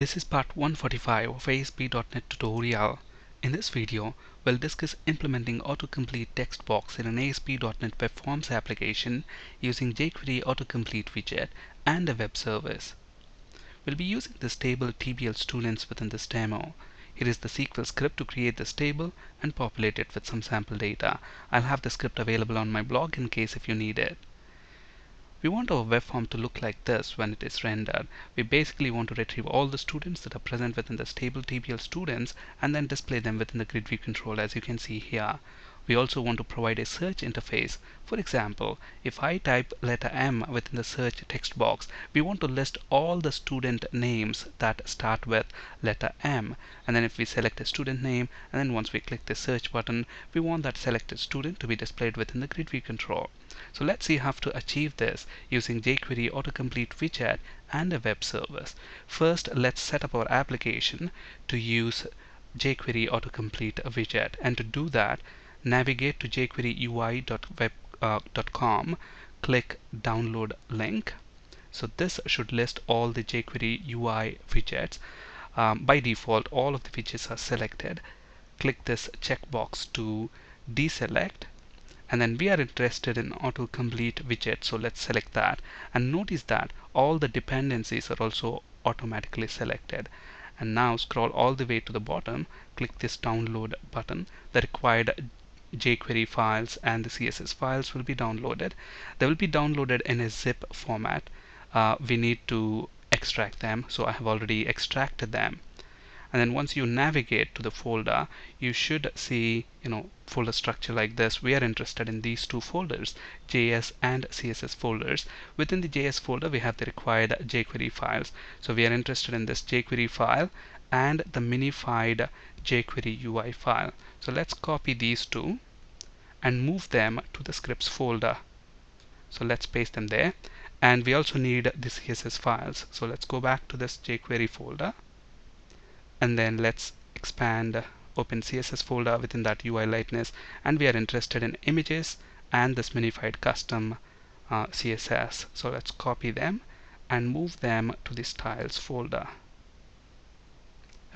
This is part 145 of ASP.NET Tutorial. In this video, we'll discuss implementing autocomplete text box in an ASP.NET Web Forms application using jQuery autocomplete widget and a web service. We'll be using this table TBL students within this demo. Here is the SQL script to create this table and populate it with some sample data. I'll have the script available on my blog in case if you need it. We want our web form to look like this when it is rendered. We basically want to retrieve all the students that are present within this table TBL students and then display them within the grid view control, as you can see here. We also want to provide a search interface. For example, if I type letter M within the search text box, we want to list all the student names that start with letter M. And then if we select a student name, and then once we click the search button, we want that selected student to be displayed within the grid view control. So let's see how to achieve this using jQuery autocomplete widget and a web service. First, let's set up our application to use jQuery autocomplete widget, and to do that, navigate to jQueryui.web.com, click download link. So this should list all the jQuery UI widgets. By default, all of the widgets are selected. Click this checkbox to deselect, and then we are interested in autocomplete widget, so let's select that. And notice that all the dependencies are also automatically selected. And now scroll all the way to the bottom, click this download button. The required jQuery files and the CSS files will be downloaded. They will be downloaded in a zip format. We need to extract them, so I have already extracted them. And then once you navigate to the folder, you should see folder structure like this. We are interested in these two folders, JS and CSS folders. Within the JS folder, we have the required jQuery files. So we are interested in this jQuery file and the minified jQuery UI file. So let's copy these two and move them to the scripts folder. So let's paste them there. And we also need the CSS files. So let's go back to this jQuery folder, and then let's expand open CSS folder within that UI lightness, and we are interested in images and this minified custom CSS. So let's copy them and move them to the styles folder.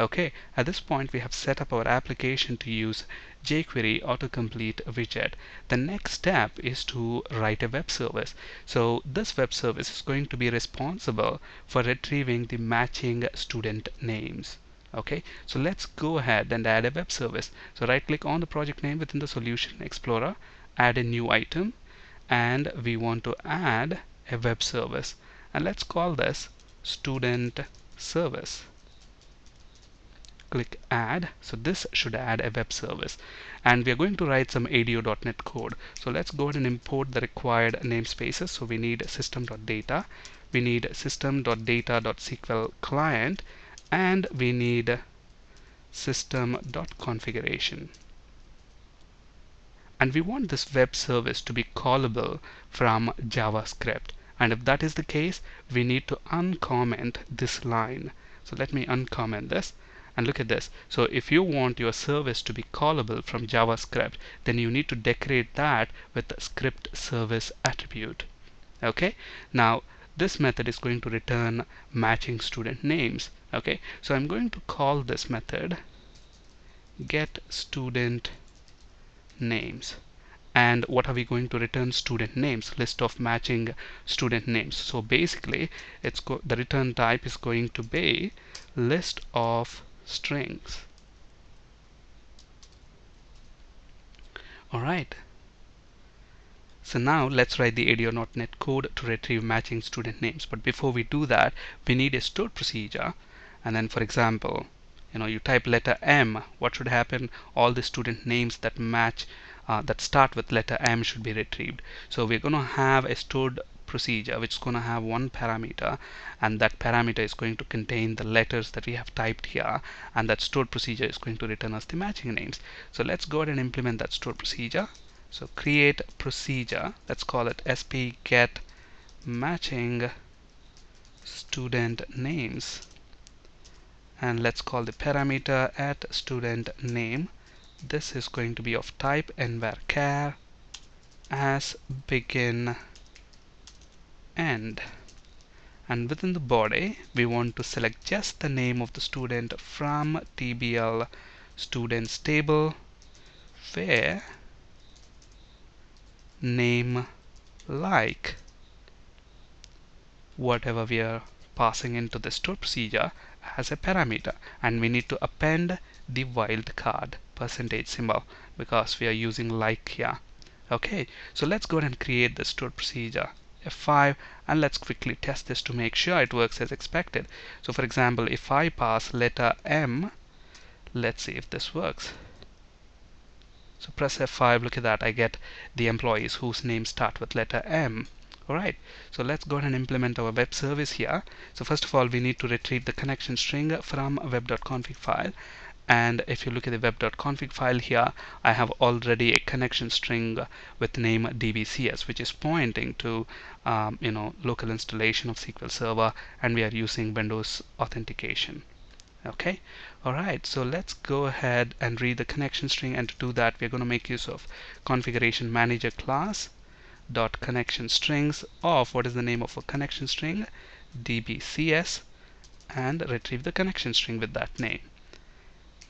Okay, at this point we have set up our application to use jQuery autocomplete widget. The next step is to write a web service. So this web service is going to be responsible for retrieving the matching student names. Okay, so let's go ahead and add a web service. So right click on the project name within the Solution Explorer, add a new item, and we want to add a web service, and let's call this student service. Click add. So this should add a web service, and we are going to write some ADO.NET code. So let's go ahead and import the required namespaces. So we need system.data, we need system.data.sql client, and we need system.configuration. And we want this web service to be callable from JavaScript. And if that is the case, we need to uncomment this line. So let me uncomment this. And look at this. So if you want your service to be callable from JavaScript, then you need to decorate that with the script service attribute. Okay, now this method is going to return matching student names. Okay, so I'm going to call this method get student names. And what are we going to return? Student names, list of matching student names. So basically the return type is going to be list of strings. Alright, so now let's write the ADO.NET code to retrieve matching student names. But before we do that, we need a stored procedure. And then, for example, you type letter M, what should happen? All the student names that match that start with letter M should be retrieved. So we're going to have a stored procedure which is going to have one parameter, and that parameter is going to contain the letters that we have typed here, and that stored procedure is going to return us the matching names. So let's go ahead and implement that stored procedure. So create procedure, let's call it sp get matching student names, and let's call the parameter at student name. This is going to be of type envarchar as begin end, and within the body we want to select just the name of the student from TBL students table, where name like whatever we are passing into the stored procedure as a parameter, and we need to append the wildcard percentage symbol because we are using like here. Okay, so let's go ahead and create the stored procedure F5, and let's quickly test this to make sure it works as expected. So for example, if I pass letter M, let's see if this works. So press F5, look at that, I get the employees whose names start with letter M. Alright, so let's go ahead and implement our web service here. So first of all, we need to retrieve the connection string from web.config file. And if you look at the web.config file here, I have already a connection string with name dbcs, which is pointing to local installation of SQL Server, and we are using Windows authentication. Okay, alright, so let's go ahead and read the connection string, and to do that we're going to make use of configuration manager class dot connection strings of what is the name of a connection string, dbcs, and retrieve the connection string with that name.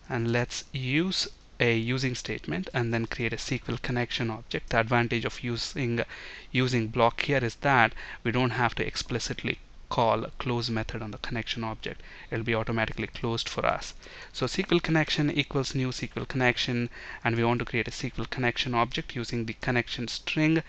And let's use a using statement and then create a SQL connection object. The advantage of using block here is that we don't have to explicitly call close method on the connection object. It will be automatically closed for us. So SQL connection equals new SQL connection, and we want to create a SQL connection object using the connection string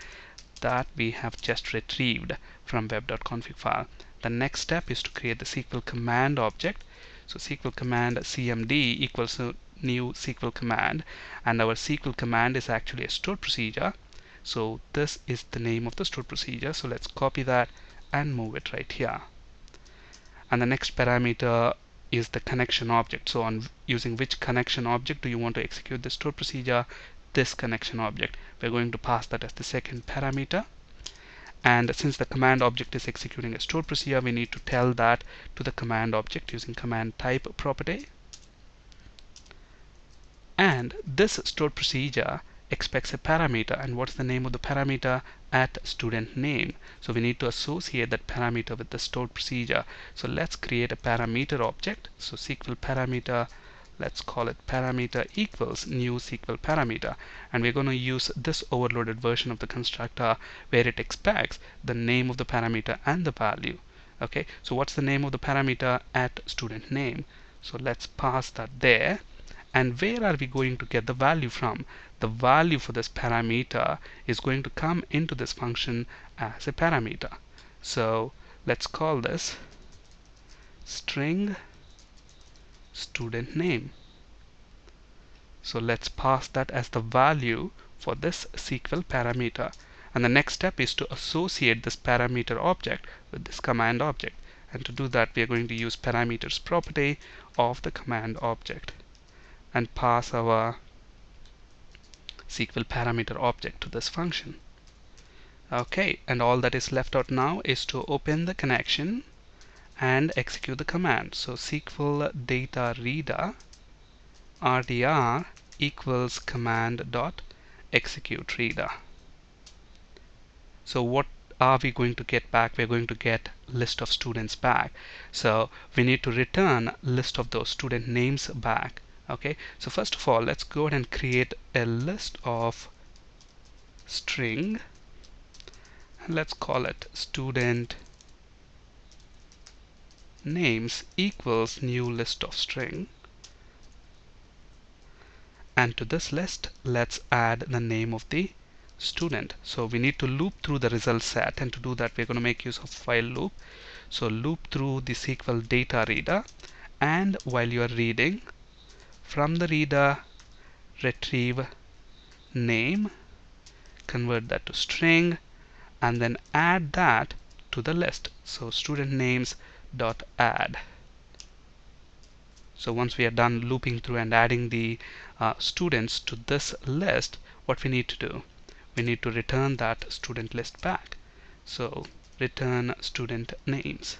that we have just retrieved from web.config file. The next step is to create the SQL command object. So SQL command cmd equals to new SQL command, and our SQL command is actually a stored procedure. So this is the name of the stored procedure. So let's copy that and move it right here. And the next parameter is the connection object. So on using which connection object do you want to execute the stored procedure? This connection object. We're going to pass that as the second parameter. And since the command object is executing a stored procedure, we need to tell that to the command object using command type property. And this stored procedure expects a parameter, and what's the name of the parameter? At student name. So we need to associate that parameter with the stored procedure. So let's create a parameter object. So SQL parameter, let's call it parameter equals new SQL parameter, and we're going to use this overloaded version of the constructor where it expects the name of the parameter and the value. Okay, so what's the name of the parameter? At student name. So let's pass that there. And where are we going to get the value from? The value for this parameter is going to come into this function as a parameter. So let's call this string student name. So let's pass that as the value for this SQL parameter. And the next step is to associate this parameter object with this command object. And to do that, we are going to use parameters property of the command object and pass our SQL parameter object to this function. Okay, and all that is left out now is to open the connection and execute the command. So SQL data reader rdr equals command dot execute reader. So what are we going to get back? We're going to get list of students back. So we need to return list of those student names back. Okay, so first of all, let's go ahead and create a list of string, and let's call it student names equals new list of string. And to this list, let's add the name of the student. So we need to loop through the result set, and to do that, we're going to make use of while loop. So loop through the SQL data reader, and while you are reading, from the reader, retrieve name, convert that to string, and then add that to the list. So student names dot add. So once we are done looping through and adding the students to this list, what we need to do? We need to return that student list back. So return student names.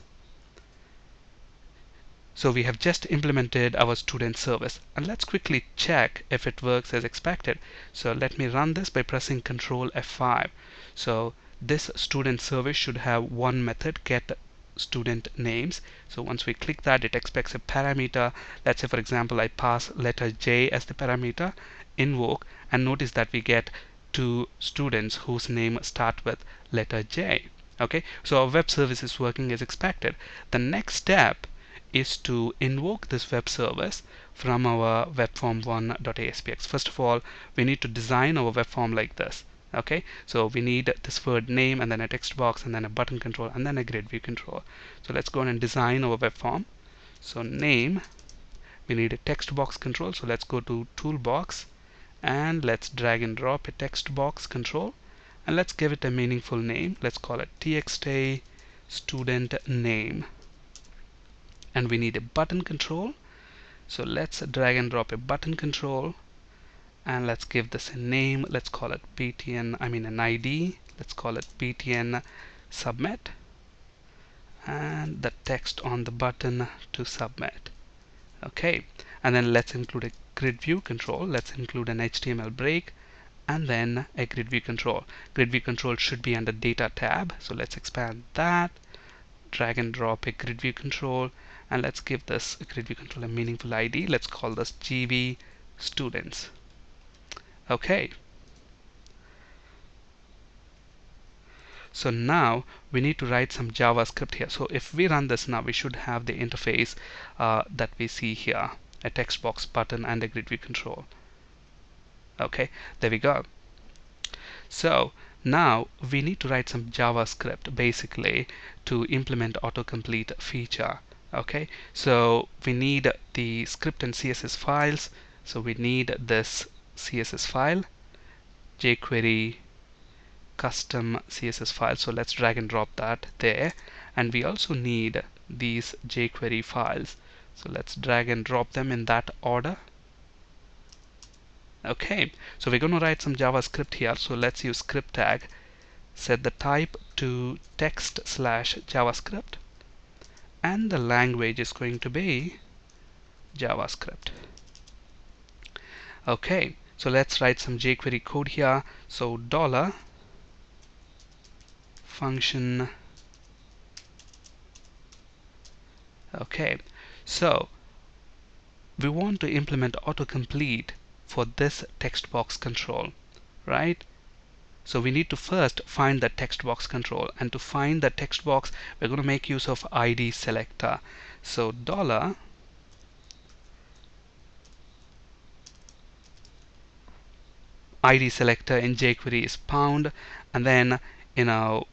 So we have just implemented our student service, and let's quickly check if it works as expected. So let me run this by pressing Ctrl F5. So this student service should have one method, get student names. So once we click that, it expects a parameter. Let's say for example I pass letter J as the parameter, invoke, and notice that we get 2 students whose name start with letter J. Okay, so our web service is working as expected. The next step is to invoke this web service from our webform1.aspx. First of all, we need to design our web form like this. Okay, so we need this word name and then a text box and then a button control and then a grid view control. So let's go and design our web form. So name, we need a text box control, so let's go to toolbox and let's drag and drop a text box control, and let's give it a meaningful name. Let's call it txt student name. And we need a button control, so let's drag and drop a button control, and let's give this a name. Let's call it btn, an ID. Let's call it btn submit, and the text on the button to submit. Okay, and then let's include a grid view control. Let's include an HTML break and then a grid view control. Grid view control should be under data tab, so let's expand that, drag and drop a grid view control, and let's give this grid view control a meaningful ID. Let's call this gv students. Okay, so now we need to write some JavaScript here. So if we run this now, we should have the interface that we see here, a text box, button, and a grid view control. Okay, there we go. So now we need to write some JavaScript basically to implement autocomplete feature. Okay, so we need the script and CSS files. So we need this CSS file, jQuery custom CSS file. So let's drag and drop that there, and we also need these jQuery files. So let's drag and drop them in that order. Okay, so we're going to write some JavaScript here. So let's use script tag, set the type to text/JavaScript, and the language is going to be JavaScript. Okay, so let's write some jQuery code here. So dollar function. Okay, so we want to implement autocomplete for this text box control, right? So we need to first find the text box control, and to find the text box we're going to make use of ID selector. So dollar ID selector in jQuery is pound, and then to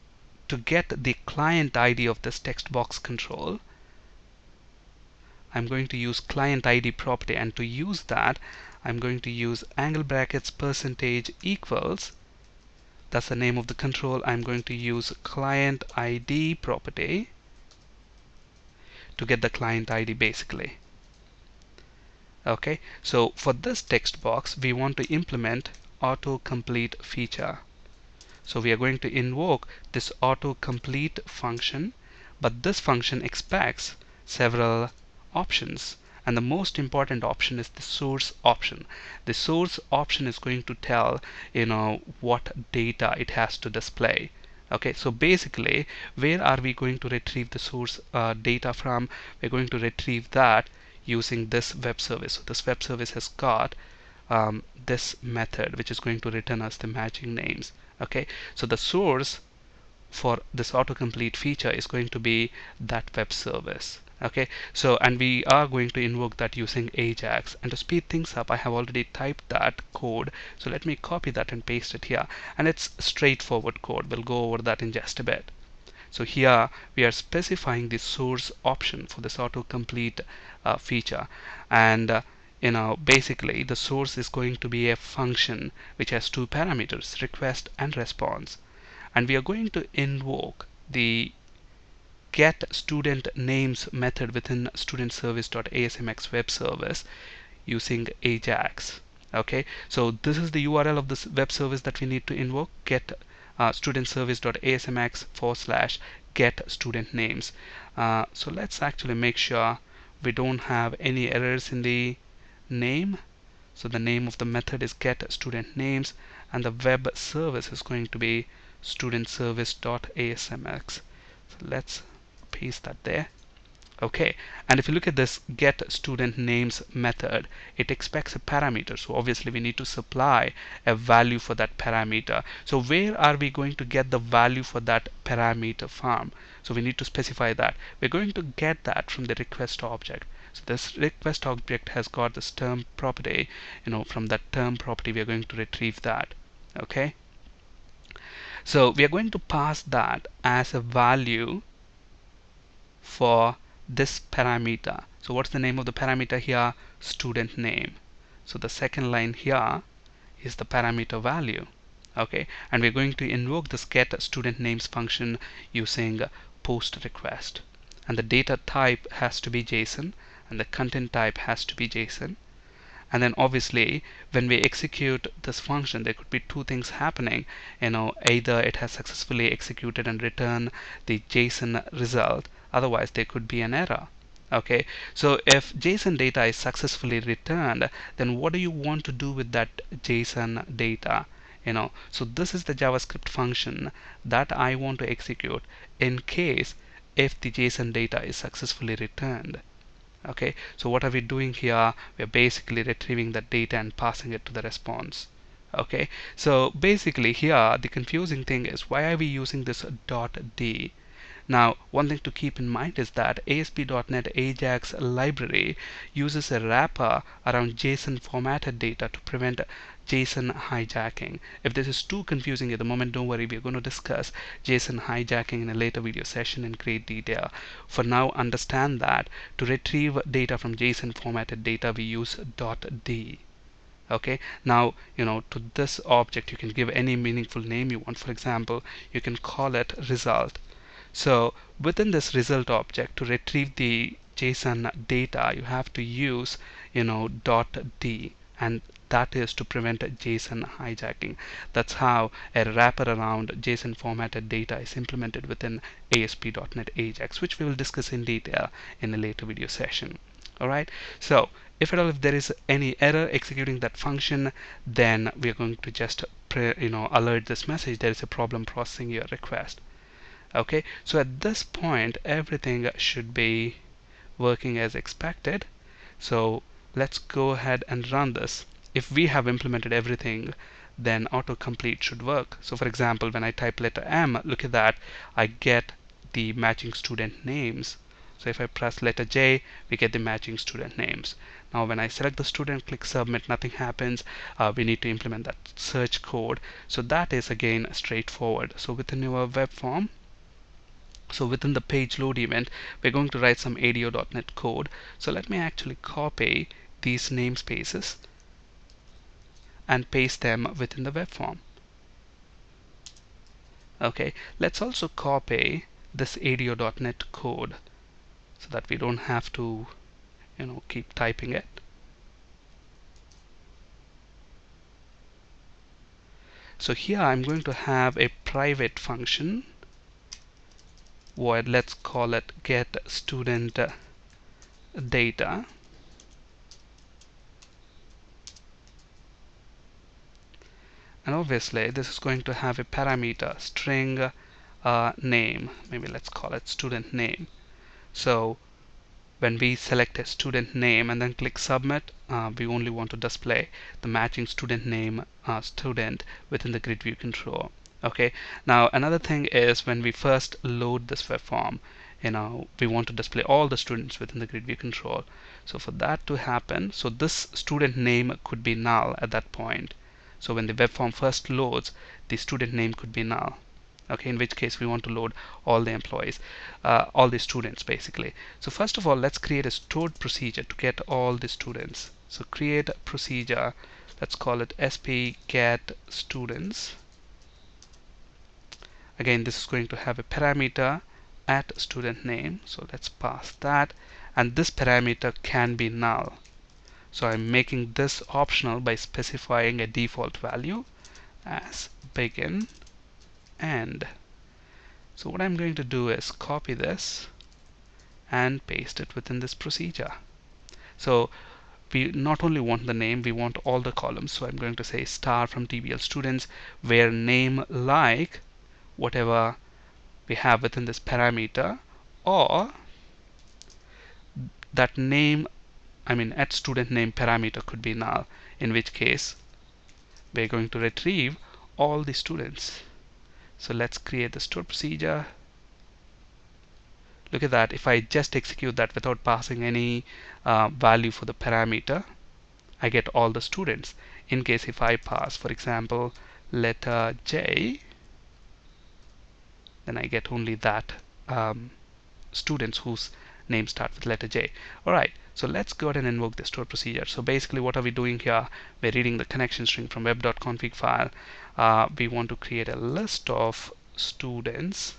get the client ID of this text box control, I'm going to use client ID property, and to use that I'm going to use angle brackets percentage equals, that's the name of the control. I'm going to use client ID property to get the client ID basically. Okay, so for this text box we want to implement autocomplete feature. So we are going to invoke this autocomplete function, but this function expects several options, and the most important option is the source option. The source option is going to tell what data it has to display. Okay, so basically where are we going to retrieve the source data from? We're going to retrieve that using this web service. So this web service has got this method which is going to return us the matching names. Okay, so the source for this autocomplete feature is going to be that web service. Okay, so and we are going to invoke that using Ajax, and to speed things up I have already typed that code, so let me copy that and paste it here, and it's straightforward code. We'll go over that in just a bit. So here we are specifying the source option for this autocomplete feature, and basically the source is going to be a function which has 2 parameters, request and response, and we are going to invoke the get student names method within studentservice.asmx web service using Ajax. Okay, so this is the URL of this web service that we need to invoke, get studentservice.asmx /get student names. So let's actually make sure we don't have any errors in the name. So the name of the method is get student names, and the web service is going to be studentservice.asmx. So let's paste that there. Okay, and if you look at this get student names method, it expects a parameter, so obviously we need to supply a value for that parameter. So where are we going to get the value for that parameter from? So we need to specify that. We're going to get that from the request object. So this request object has got this term property, from that term property we are going to retrieve that. Okay, so we are going to pass that as a value for this parameter. So what's the name of the parameter here? Student name. So the second line here is the parameter value. Okay, and we're going to invoke this get student names function using post request, and the data type has to be JSON and the content type has to be JSON. And then obviously when we execute this function, there could be two things happening. Either it has successfully executed and returned the JSON result, otherwise there could be an error. Okay, so if JSON data is successfully returned, then what do you want to do with that JSON data? So this is the JavaScript function that I want to execute in case if the JSON data is successfully returned. Okay, so what are we doing here? We're basically retrieving the data and passing it to the response. Okay, so basically here the confusing thing is, why are we using this .d? Now, one thing to keep in mind is that ASP.NET AJAX library uses a wrapper around JSON formatted data to prevent JSON hijacking. If this is too confusing at the moment, don't worry, we're going to discuss JSON hijacking in a later video session in great detail. For now, understand that to retrieve data from JSON formatted data, we use .d. Okay, now to this object you can give any meaningful name you want. For example, you can call it result. So within this result object, to retrieve the JSON data, you have to use .d, and that is to prevent JSON hijacking. That's how a wrapper around JSON formatted data is implemented within ASP.NET AJAX, which we will discuss in detail in a later video session. Alright, so if there is any error executing that function, then we are going to just alert this message there is a problem processing your request. Okay, so at this point everything should be working as expected. So let's go ahead and run this. If we have implemented everything, then autocomplete should work. So for example, when I type letter M, look at that, I get the matching student names. So if I press letter J, we get the matching student names. Now when I select the student, click submit, nothing happens. We need to implement that search code. So that is again straightforward. So within your web form, so within the page load event, we're going to write some ADO.NET code. So let me actually copy these namespaces and paste them within the web form. Okay, let's also copy this ADO.NET code so that we don't have to keep typing it. So here I'm going to have a private function void, let's call it get student data, and obviously this is going to have a parameter string name, maybe let's call it student name. So when we select a student name and then click submit, we only want to display the matching student name student within the grid view control. Okay, now another thing is when we first load this web form, we want to display all the students within the grid view control. So for that to happen, so this student name could be null at that point. So when the web form first loads, the student name could be null. Okay, in which case we want to load all the employees, all the students basically. So first of all, let's create a stored procedure to get all the students. So create a procedure, let's call it sp get students. Again, this is going to have a parameter at student name, so let's pass that, and this parameter can be null. So I'm making this optional by specifying a default value as begin end. So what I'm going to do is copy this and paste it within this procedure. So we not only want the name, we want all the columns. So I'm going to say star from TBL students, where name like whatever we have within this parameter or that name, I mean at student name parameter could be null, in which case we're going to retrieve all the students. So let's create the stored procedure. Look at that. If I just execute that without passing any value for the parameter, I get all the students. In case if I pass, for example, letter J, then I get only that students whose names start with letter J. Alright, so let's go ahead and invoke the stored procedure. So basically what are we doing here? We're reading the connection string from web.config file. We want to create a list of students,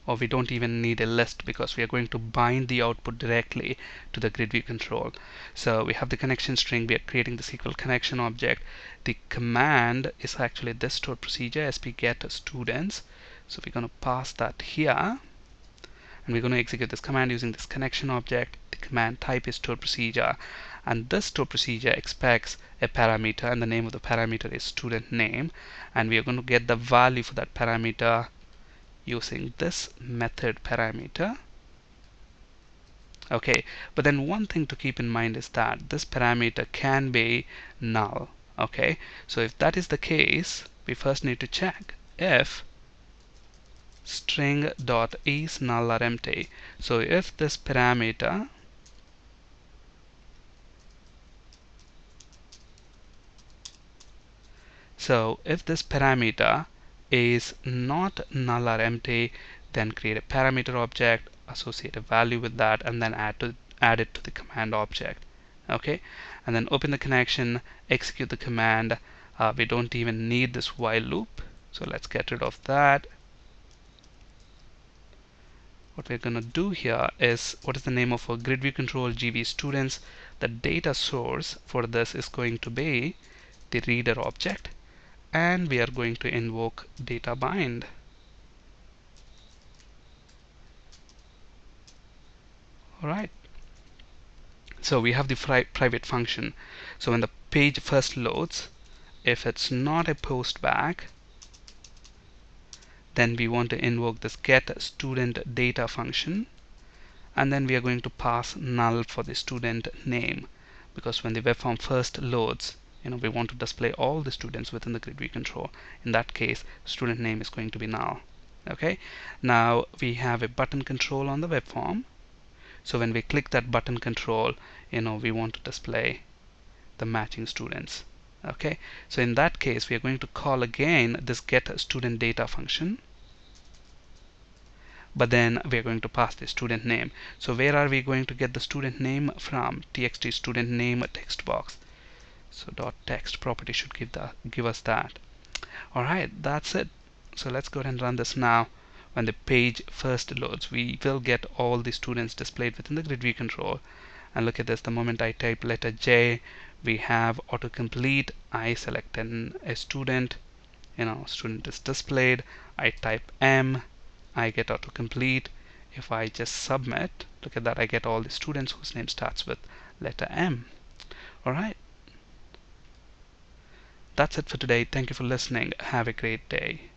or we don't even need a list because we are going to bind the output directly to the grid view control. So we have the connection string, we are creating the SQL connection object. The command is actually this stored procedure, sp get students. So we're going to pass that here, and we're going to execute this command using this connection object. The command type is stored procedure, and this stored procedure expects a parameter, and the name of the parameter is student name, and we are going to get the value for that parameter using this method parameter. Okay, but then one thing to keep in mind is that this parameter can be null. Okay, so if that is the case, we first need to check if string dot is null or empty. So if this parameter is not null or empty, then create a parameter object, associate a value with that, and then add it to the command object. Okay, and then open the connection, execute the command. We don't even need this while loop, so let's get rid of that. What we're going to do here is, what is the name of our grid view control? GV students. The data source for this is going to be the reader object, and we are going to invoke data bind. Alright, so we have the private function. So when the page first loads, if it's not a post back, then we want to invoke this get student data function, and then we are going to pass null for the student name, because when the web form first loads, we want to display all the students within the grid view control. In that case, student name is going to be null. Okay, now we have a button control on the web form. So when we click that button control, we want to display the matching students. Okay, so in that case, we are going to call again this get student data function, but then we're going to pass the student name. So where are we going to get the student name from? Txt student name text box. So dot text property should give us that. Alright, that's it. So let's go ahead and run this now. When the page first loads, we will get all the students displayed within the grid view control. And look at this, the moment I type letter J, we have autocomplete. I select a student, student is displayed. I type M, I get autocomplete. If I just submit, look at that, I get all the students whose name starts with letter M. Alright, that's it for today. Thank you for listening. Have a great day.